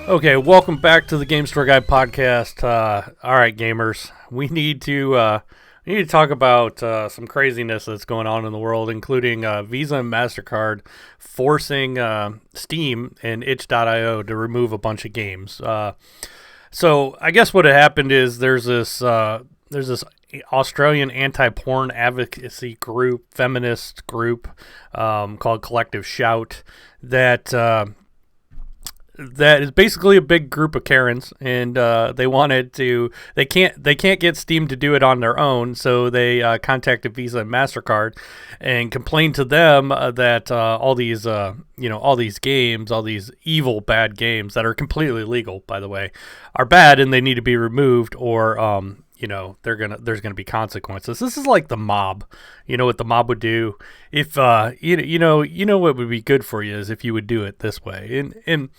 Okay, welcome back to the Game Store Guy podcast. All right, gamers, we need to talk about some craziness that's going on in the world, including Visa and Mastercard forcing Steam and itch.io to remove a bunch of games. So I guess what had happened is there's this Australian anti-porn advocacy group, feminist group called Collective Shout that is basically a big group of Karens, and they can't get Steam to do it on their own, so they contacted Visa and Mastercard and complained to them that all these games, all these evil bad games that are completely legal, by the way, are bad and they need to be removed, or there's gonna be consequences. This is like the mob. You know what the mob would do if what would be good for you is if you would do it this way. And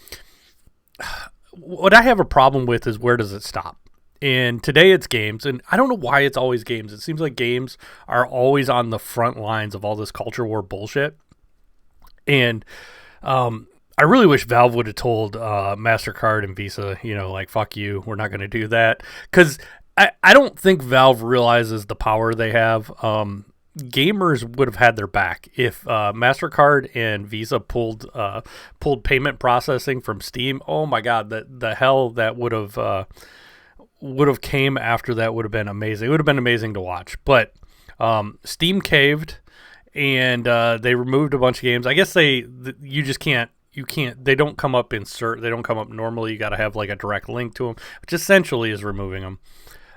what I have a problem with is, where does it stop? And today it's games, and I don't know why it's always games. It seems like games are always on the front lines of all this culture war bullshit. And I really wish Valve would have told MasterCard and Visa, like, fuck you, we're not going to do that. Because I don't think Valve realizes the power they have. Gamers would have had their back if MasterCard and Visa pulled payment processing from Steam. Oh my God, the hell that would have came after that would have been amazing. It would have been amazing to watch. But Steam caved, and they removed a bunch of games. I guess you just can't. You can't. They don't come up They don't come up normally. You got to have like a direct link to them, which essentially is removing them.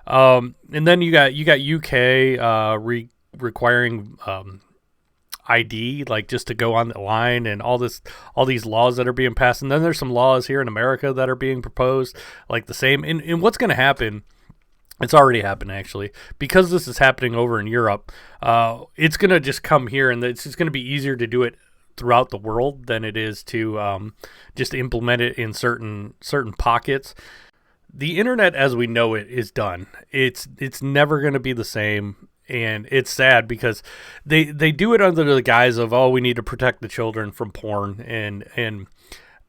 And then you got UK requiring ID, like, just to go on the line, and all these laws that are being passed. And then there's some laws here in America that are being proposed, like the same. And what's going to happen? It's already happened, actually, because this is happening over in Europe. It's going to just come here, and it's just going to be easier to do it throughout the world than it is to just implement it in certain pockets. The internet as we know it is done. It's never going to be the same, and it's sad because they do it under the guise of, we need to protect the children from porn, and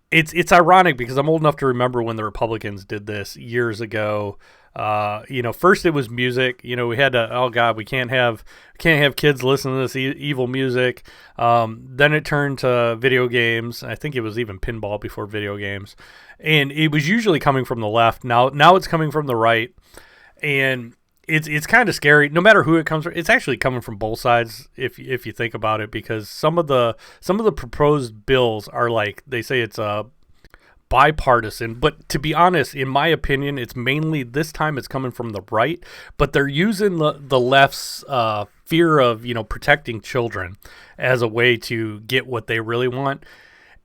it's ironic because I'm old enough to remember when the Republicans did this years ago. First it was music. We had to, we can't have kids listen to this evil music. Then it turned to video games. I think it was even pinball before video games, and it was usually coming from the left. Now it's coming from the right, and it's kind of scary. No matter who it comes from, it's actually coming from both sides if you think about it, because some of the proposed bills are, like, they say it's bipartisan, but to be honest, in my opinion, it's mainly, this time it's coming from the right, but they're using the left's fear of protecting children as a way to get what they really want.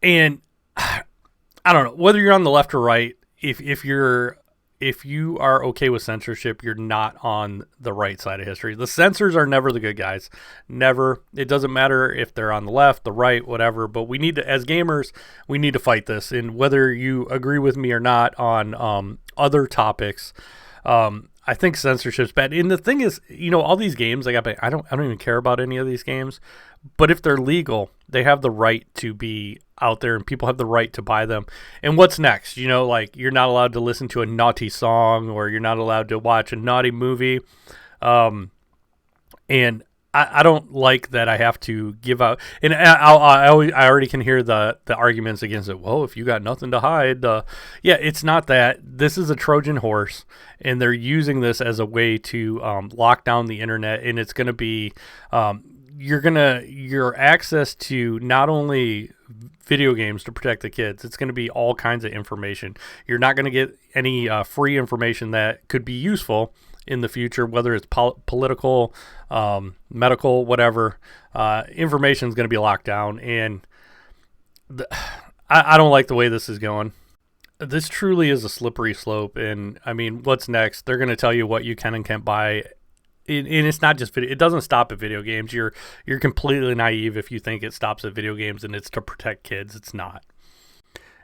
And I don't know whether you're on the left or right. If you are okay with censorship, you're not on the right side of history. The censors are never the good guys. Never. It doesn't matter if they're on the left, the right, whatever. But we need to, as gamers, we need to fight this. And whether you agree with me or not on other topics, I think censorship's bad. And the thing is, all these games, I don't even care about any of these games. But if they're legal, they have the right to be out there, and people have the right to buy them. And what's next? Like, you're not allowed to listen to a naughty song, or you're not allowed to watch a naughty movie. And I don't like that I have to give out. And I already can hear the arguments against it. Well, if you got nothing to hide, yeah, it's not that. This is a Trojan horse, and they're using this as a way to lock down the internet. And it's going to be your access to not only video games to protect the kids, it's going to be all kinds of information. You're not going to get any free information that could be useful in the future, whether it's political, medical, whatever. Information is going to be locked down, and I don't like the way this is going. This truly is a slippery slope, and I mean, what's next? They're going to tell you what you can and can't buy. And it's not just video. It doesn't stop at video games. You're completely naive if you think it stops at video games and it's to protect kids. It's not.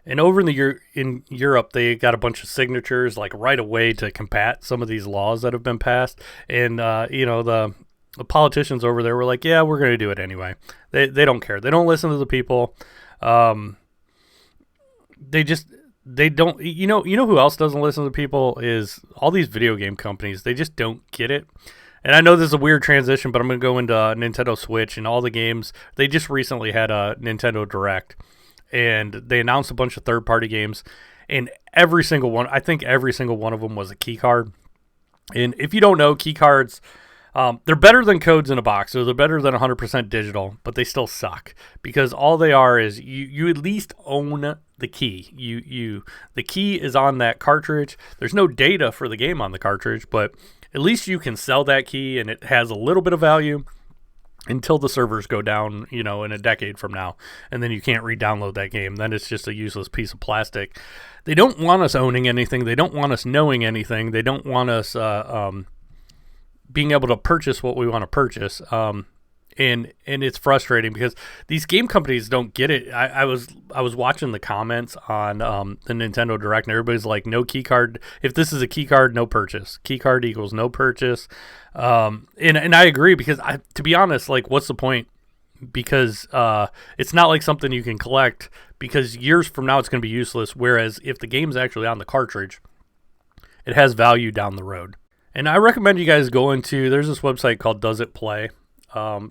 And over in Europe, they got a bunch of signatures, like, right away to combat some of these laws that have been passed. And the politicians over there were like, yeah, we're going to do it anyway. They don't care. They don't listen to the people. They they don't. You know who else doesn't listen to people is all these video game companies. They just don't get it. And I know this is a weird transition, but I'm going to go into Nintendo Switch and all the games. They just recently had a Nintendo Direct, and they announced a bunch of third-party games, and every single one, I think every single one of them was a key card. And if you don't know, key cards, they're better than codes in a box, so they're better than 100% digital, but they still suck because all they are is you at least own the key. The key is on that cartridge. There's no data for the game on the cartridge, but at least you can sell that key, and it has a little bit of value until the servers go down, in a decade from now, and then you can't re-download that game. Then it's just a useless piece of plastic. They don't want us owning anything. They don't want us knowing anything. They don't want us being able to purchase what we want to purchase. And it's frustrating because these game companies don't get it. I was watching the comments on the Nintendo Direct, and everybody's like, no key card. If this is a key card, no purchase. Key card equals no purchase. And I agree because to be honest, like, what's the point? Because it's not like something you can collect because years from now it's going to be useless. Whereas if the game's actually on the cartridge, it has value down the road. And I recommend you guys go there's this website called Does It Play?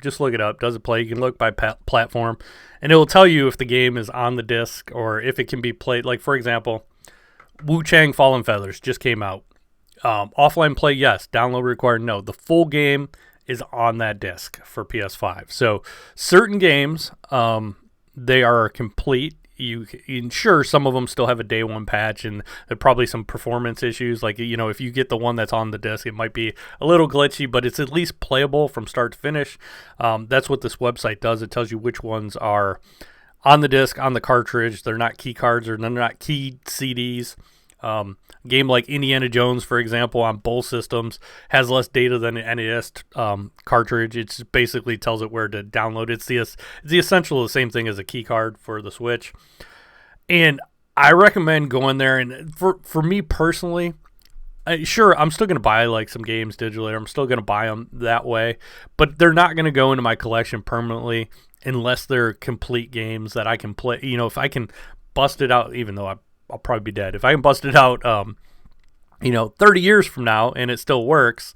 Just look it up. Does it play? You can look by platform, and it will tell you if the game is on the disc or if it can be played. Like, for example, Wu-Chang Fallen Feathers just came out. Offline play, yes. Download required, no. The full game is on that disc for PS5. So certain games, they are complete. Sure, some of them still have a day one patch, and there are probably some performance issues. Like, if you get the one that's on the disc, it might be a little glitchy, but it's at least playable from start to finish. That's what this website does. It tells you which ones are on the disc, on the cartridge. They're not key cards, or they're not keyed CDs. Game like Indiana Jones, for example, on both systems has less data than an NES cartridge. It just basically tells it where to download. It's the essential the same thing as a key card for the Switch. And I recommend going there. And for me personally, sure, I'm still going to buy like some games digitally. I'm still going to buy them that way, but they're not going to go into my collection permanently unless they're complete games that I can play. If I can bust it out, even though I'll probably be dead. If I can bust it out, 30 years from now and it still works,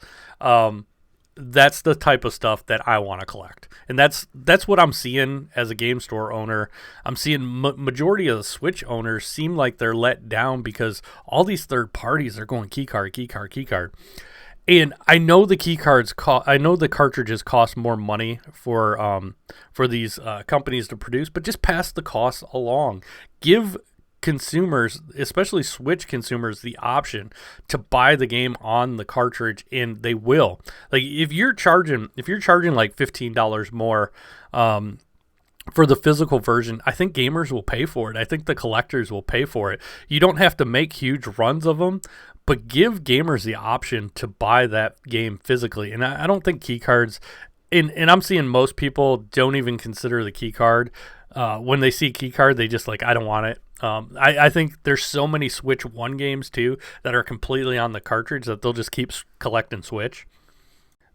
that's the type of stuff that I want to collect. And that's what I'm seeing as a game store owner. I'm seeing majority of the Switch owners seem like they're let down because all these third parties are going key card. And I know the key cards I know the cartridges cost more money for these companies to produce, but just pass the costs along. Give consumers, especially Switch consumers, the option to buy the game on the cartridge, and they will. Like, if you're charging like $15 more for the physical version, I think gamers will pay for it. I think the collectors will pay for it. You don't have to make huge runs of them, but give gamers the option to buy that game physically. And I don't think key cards, and I'm seeing most people don't even consider the key card. When they see key card, they just like, I don't want it. I think there's so many Switch 1 games, too, that are completely on the cartridge that they'll just keep collecting Switch.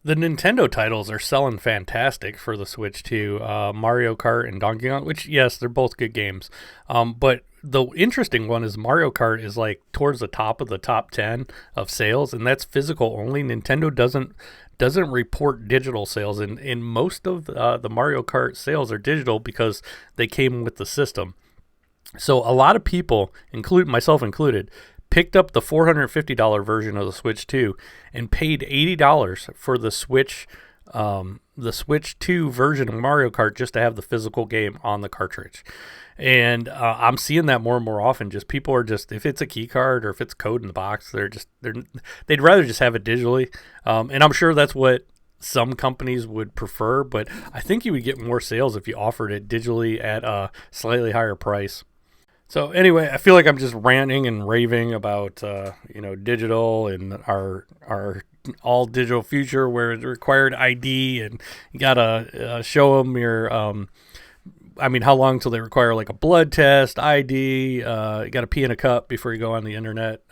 The Nintendo titles are selling fantastic for the Switch, too. Mario Kart and Donkey Kong, which, yes, they're both good games. But the interesting one is Mario Kart is like towards the top of the top 10 of sales, and that's physical only. Nintendo doesn't report digital sales, and most of the Mario Kart sales are digital because they came with the system. So a lot of people, myself included, picked up the $450 version of the Switch 2 and paid $80 for the Switch 2 version of Mario Kart just to have the physical game on the cartridge. And I'm seeing that more and more often. Just people are just, if it's a key card or if it's code in the box, they'd rather just have it digitally. And I'm sure that's what some companies would prefer, but I think you would get more sales if you offered it digitally at a slightly higher price. So anyway, I feel like I'm just ranting and raving about digital and our all digital future where it's required ID and you gotta show them your how long till they require like a blood test, ID, you gotta pee in a cup before you go on the internet.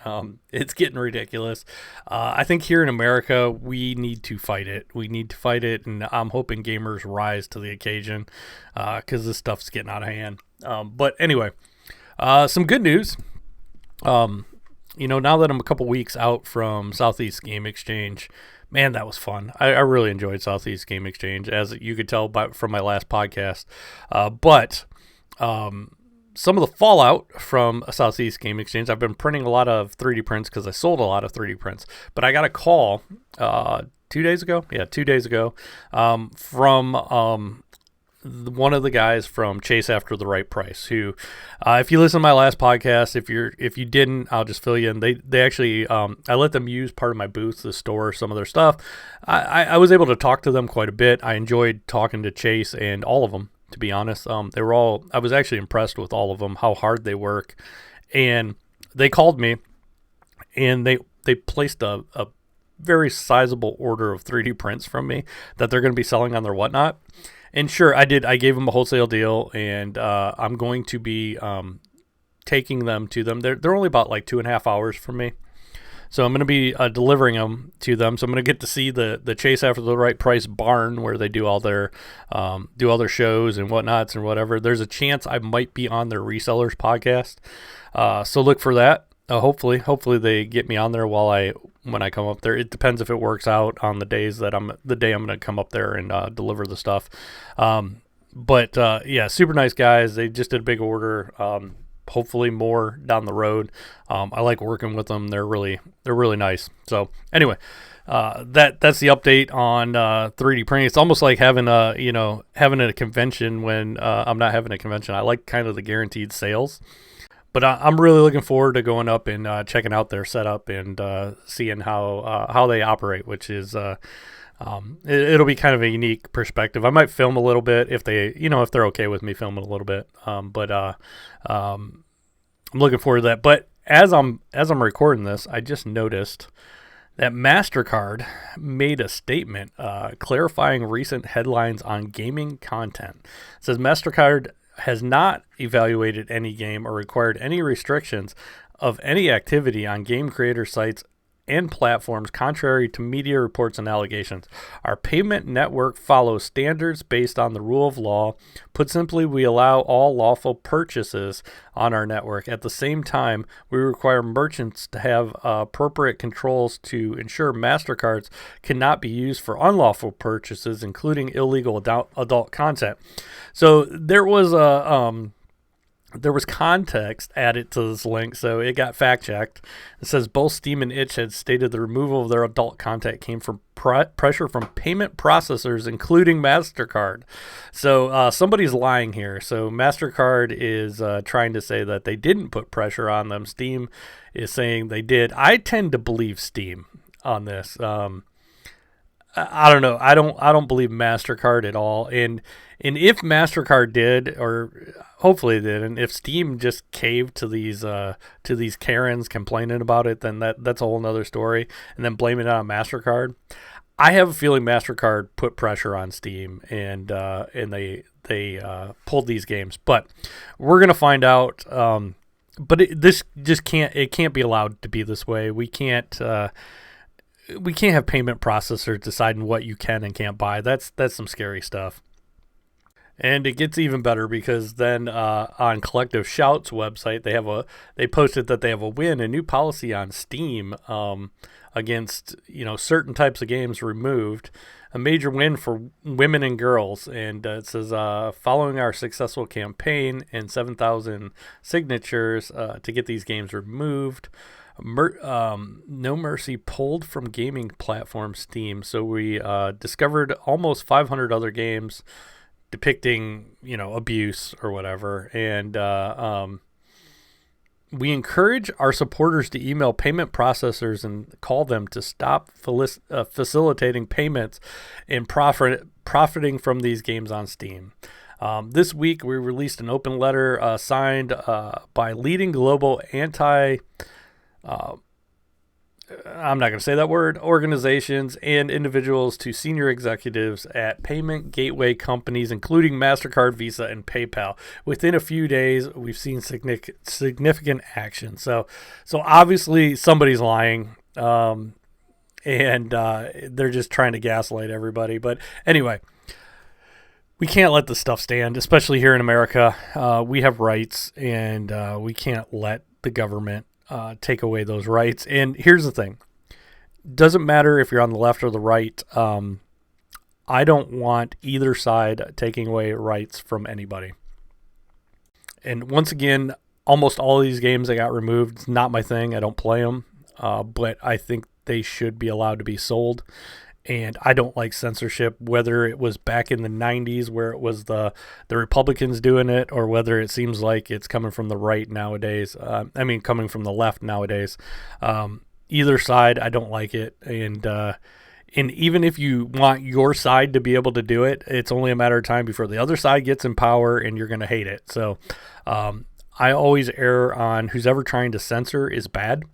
It's getting ridiculous. I think here in America we need to fight it. And I'm hoping gamers rise to the occasion because this stuff's getting out of hand. But anyway. Some good news. Now that I'm a couple weeks out from Southeast Game Exchange, man, that was fun. I really enjoyed Southeast Game Exchange, as you could tell from my last podcast. But some of the fallout from Southeast Game Exchange, I've been printing a lot of 3D prints because I sold a lot of 3D prints. But I got a call 2 days ago. Yeah, 2 days ago from one of the guys from Chase After the Right Price, who, if you listen to my last podcast, if you didn't, I'll just fill you in. They actually, I let them use part of my booth to store some of their stuff. I was able to talk to them quite a bit. I enjoyed talking to Chase and all of them, to be honest. I was actually impressed with all of them, how hard they work. And they called me and they placed a very sizable order of 3D prints from me that they're going to be selling on their whatnot. And sure, I did. I gave them a wholesale deal, and I'm going to be taking them to them. They're only about like 2.5 hours from me, so I'm going to be delivering them to them. So I'm going to get to see the Chase After the Right Price barn where they do all their shows and whatnots and whatever. There's a chance I might be on their resellers podcast, so look for that. Hopefully they get me on there when I come up there. It depends if it works out on the day I'm going to come up there and deliver the stuff. But super nice guys. They just did a big order. Hopefully more down the road. I like working with them. They're really nice. So anyway, that's the update on 3D printing. It's almost like having a convention when I'm not having a convention. I like kind of the guaranteed sales. But I'm really looking forward to going up and checking out their setup and seeing how they operate, which is it'll be kind of a unique perspective. I might film a little bit if they're okay with me filming a little bit. But I'm looking forward to that. But as I'm recording this, I just noticed that MasterCard made a statement clarifying recent headlines on gaming content. It says MasterCard has not evaluated any game or required any restrictions of any activity on game creator sites and platforms, contrary to media reports and allegations. Our payment network follows standards based on the rule of law. Put simply, we allow all lawful purchases on our network. At the same time, we require merchants to have appropriate controls to ensure MasterCards cannot be used for unlawful purchases, including illegal adult content. So there was context added to this link, so it got fact-checked. It says both Steam and Itch had stated the removal of their adult content came from pressure from payment processors, including MasterCard. So somebody's lying here. So MasterCard is trying to say that they didn't put pressure on them. Steam is saying they did. I tend to believe Steam on this. I don't know. I don't believe MasterCard at all. And if MasterCard did, or hopefully it did, and if Steam just caved to these Karens complaining about it, then that's a whole nother story. And then blaming it on MasterCard. I have a feeling MasterCard put pressure on Steam and they pulled these games. But we're gonna find out. But this just can't be allowed to be this way. We can't have payment processors deciding what you can and can't buy. That's some scary stuff. And it gets even better because then on Collective Shout's website, they posted that they have a new policy on Steam against certain types of games removed. A major win for women and girls. And it says, following our successful campaign and 7,000 signatures to get these games removed, No Mercy pulled from gaming platform Steam. So we discovered almost 500 other games depicting, abuse or whatever. And we encourage our supporters to email payment processors and call them to stop facilitating payments and profiting from these games on Steam. This week, we released an open letter signed by leading global I'm not going to say that word, organizations and individuals to senior executives at payment gateway companies, including MasterCard, Visa, and PayPal. Within a few days, we've seen significant action. So obviously somebody's lying, and they're just trying to gaslight everybody. But anyway, we can't let this stuff stand, especially here in America. We have rights, and we can't let the government take away those rights. And here's the thing. Doesn't matter if you're on the left or the right. I don't want either side taking away rights from anybody. And once again, almost all of these games that got removed, it's not my thing. I don't play them, but I think they should be allowed to be sold. And I don't like censorship, whether it was back in the 90s where it was the Republicans doing it, or whether it seems like it's coming from the right nowadays. Coming from the left nowadays. Either side, I don't like it. And even if you want your side to be able to do it, it's only a matter of time before the other side gets in power and you're going to hate it. So I always err on who's ever trying to censor is bad,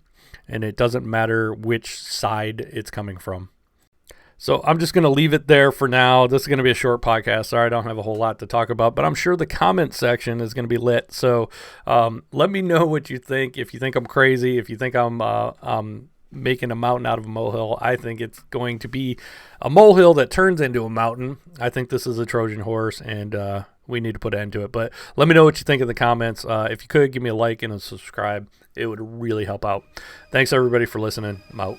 and it doesn't matter which side it's coming from. So I'm just going to leave it there for now. This is going to be a short podcast. Sorry, I don't have a whole lot to talk about, but I'm sure the comment section is going to be lit. So let me know what you think. If you think I'm crazy, if you think I'm making a mountain out of a molehill, I think it's going to be a molehill that turns into a mountain. I think this is a Trojan horse, and we need to put an end to it. But let me know what you think in the comments. If you could, give me a like and a subscribe. It would really help out. Thanks, everybody, for listening. I'm out.